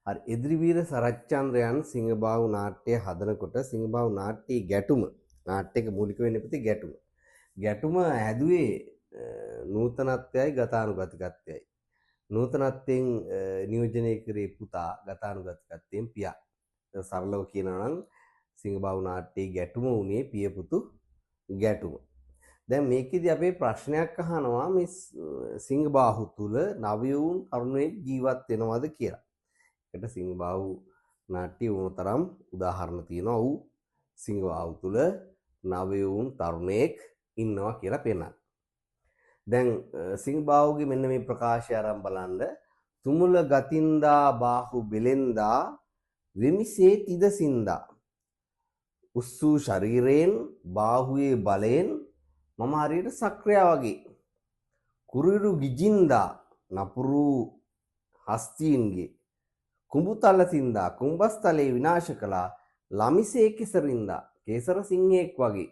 හරි එදිරිවීර සරච්චන්ද්‍රයන් සිංහබාහු නාට්‍ය හදනකොට සිංහබාහු නාට්‍යයේ ගැටුම නාට්‍යයක මූලික වෙන්නේ ප්‍රති ගැටුම. ගැටුම හැදුවේ නූතනත්වයයි ගතානුගතිකත්වයයි. නූතනත්වයෙන් නියෝජනය කරේ පුතා ගතානුගතිකත්වයෙන් පියා. සරලව කියනවා නම් සිංහබාහු නාට්‍යයේ ගැටුම උනේ පිය පුතු ගැටුම. දැන් මේකෙදි අපේ ප්‍රශ්නයක් අහනවා මේ සිංහබාහු තුල නවයවුන් තරුණයෙක් ජීවත් වෙනවද කියලා. ඒකට සිංහබාහු නාට්‍ය උනතරම් උදාහරණ තියෙනවා. ඌ සිංහබාහු තුල නවයවුන් තරුණයෙක් ඉන්නවා කියලා පේනවා. දැන් සිංහබාහුගේ මෙන්න මේ ප්‍රකාශය අරන් බලන්න. තුමුල ගතින්දා බාහු බෙලෙන්දා වෙමිසේ තිදසින්දා උස්සූ ශරීරයෙන් බාහුවේ බලයෙන් මම හරියට සක්‍රියා වගේ කුරුරු ගිජින්දා නපුරු හස්තීන්ගේ කුඹුතල සින්දා කුඹස්තලේ විනාශ කළා ළමිසේ කෙසරින්දා කේසර සිංහෙක් වගේ.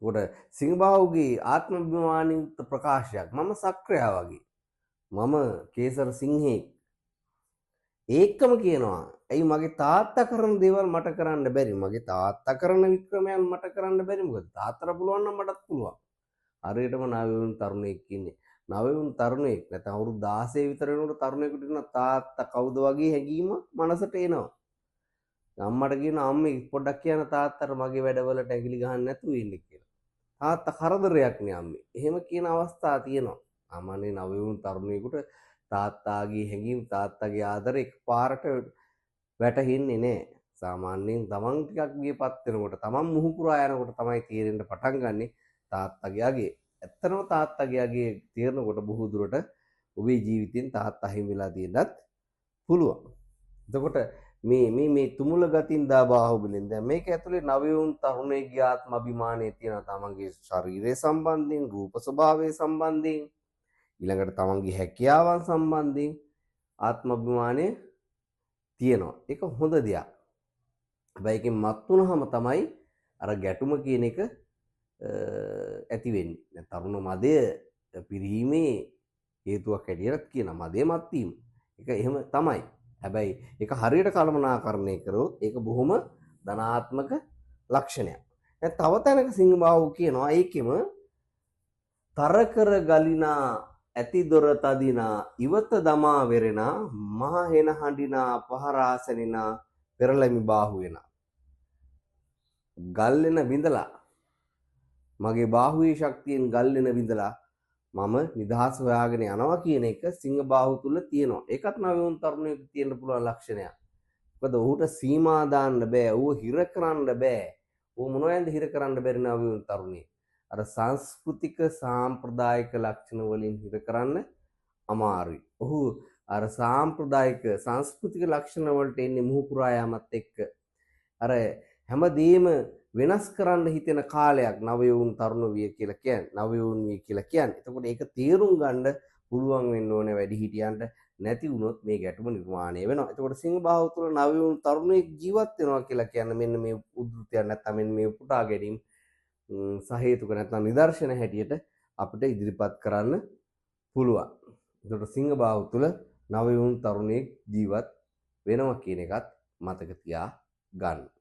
ඒකට සිංහබාහුගේ ආත්මාභිමානීය ප්‍රකාශයක් මම සක්‍රියා වගේ මම කේසර සිංහෙක්. ඒකම කියනවා ඇයි මගේ තාත්තා කරන දේවල් මට කරන්න බැරි, මගේ තාත්තා කරන වික්‍රමයන් මට කරන්න බැරි, මොකද තාත්තට පුළුවන් නම් මටත් පුළුවන්. හරියටම නවයවුන් තරුණයෙක් ඉන්නේ. නවයවුන් තරුණයෙක් නැත්නම් අවුරුදු 16 විතර වෙනකොට තරුණයෙකුට ඉන්න තාත්තා කවුද වගේ හැඟීම මනසට එනවා. අම්මට කියනවා අම්මේ පොඩ්ඩක් කියන තාත්තට මගේ වැඩවලට ඇඟිලි ගහන්න නැතුව ඉන්න කියලා. තාත්තා කරදරයක් නේ අම්මේ. එහෙම කියන අවස්ථා තියෙනවා. සාමාන්‍ය නවයවුන් තරුණයෙකුට තාත්තාගේ හැඟීම් තාත්තාගේ ආදරය එකපාරට වැටහෙන්නේ නැහැ. සාමාන්‍යයෙන් තමන් ටිකක් ගියපත් වෙනකොට තමන් මුහු පුරා යනකොට තමයි තීරෙන්න පටන් ගන්නෙ තාත්තගේ අගේ. ඇත්තටම තාත්තගේ අගේ තීරනකොට බොහෝ දුරට ඔබේ ජීවිතෙන් තාත්තා හිමි වෙලා තියෙන්නත් පුළුවන්. එතකොට මේ තුමුල ගතින් දා බාහුවලින් දැන් මේක ඇතුලේ නවයුන් තරුණයේ ආත්ම අභිමානයේ තියෙන තමන්ගේ ශරීරය සම්බන්ධයෙන්, රූප ස්වභාවය සම්බන්ධයෙන්, ඊළඟට තමන්ගේ හැකියාවන් සම්බන්ධයෙන් ආත්ම අභිමානය තියෙනවා. ඒක හොඳ දෙයක්. හැබැයි ඒකෙන් මත් වුනහම තමයි අර ගැටුම කියන එක ඇති වෙන්නේ. දැන් තරුණ මදය පිරීමේ හේතුවක් හැටියට කියන මදය මත් වීම. ඒක එහෙම තමයි. හැබැයි ඒක හරියට කළමනාකරණය කරොත් ඒක බොහොම ධනාත්මක ලක්ෂණයක්. දැන් තව තැනක සිංහබාහු කියනවා ඒකෙම තරකර ගලිනා ඇති දොර තදිනා ඉවත දමා වෙරෙනා මහ හෙන හඬිනා පහරාසනිනා පෙරළමි බාහු වෙනා. ගල් වෙන විඳලා මගේ බාහුවේ ශක්තියෙන් ගල් වෙන විඳලා මම නිදහස් හොයාගෙන යනවා කියන එක සිංහබාහු තුල තියෙනවා. ඒකත් නවයුන් තරුණයෙකුට තියෙන්න පුළුවන් ලක්ෂණයක්. මොකද ඔහුට සීමා දාන්න බෑ. ඌ හිර කරන්න බෑ. ඌ මොනවද හිර කරන්න බැරි නවයුන් තරුණයෙක්. අර සංස්කෘතික සාම්ප්‍රදායික ලක්ෂණ වලින් හිර කරන්න අමාරුයි. ඔහු අර සාම්ප්‍රදායික සංස්කෘතික ලක්ෂණ වලට එන්නේ මුහු පුරා යාමත් එක්ක. අර හැමදේම වෙනස් කරන්න හිතෙන කාලයක් නවයවුන් තරුණ විය කියලා කියන්නේ. නවයවුන් විය කියලා කියන්නේ. එතකොට ඒක තේරුම් ගන්න පුළුවන් වෙන්න ඕනේ වැඩිහිටියන්ට. නැති වුණොත් මේ ගැටුම නිර්මාණය වෙනවා. එතකොට සිංහබාහු තුළ නවයවුන් තරුණයෙක් ජීවත් වෙනවා කියලා කියන්නේ මෙන්න මේ උද්ෘතයක් නැත්නම් මෙන්න මේ උපුටා ගැනීම සහේතුක නැත්නම් නිදර්ශන හැටියට අපිට ඉදිරිපත් කරන්න පුළුවන්. එතකොට සිංහබාහු තුළ නවයවුන් තරුණයෙක් ජීවත් වෙනවා කියන එකත් මතක තියා ගන්න.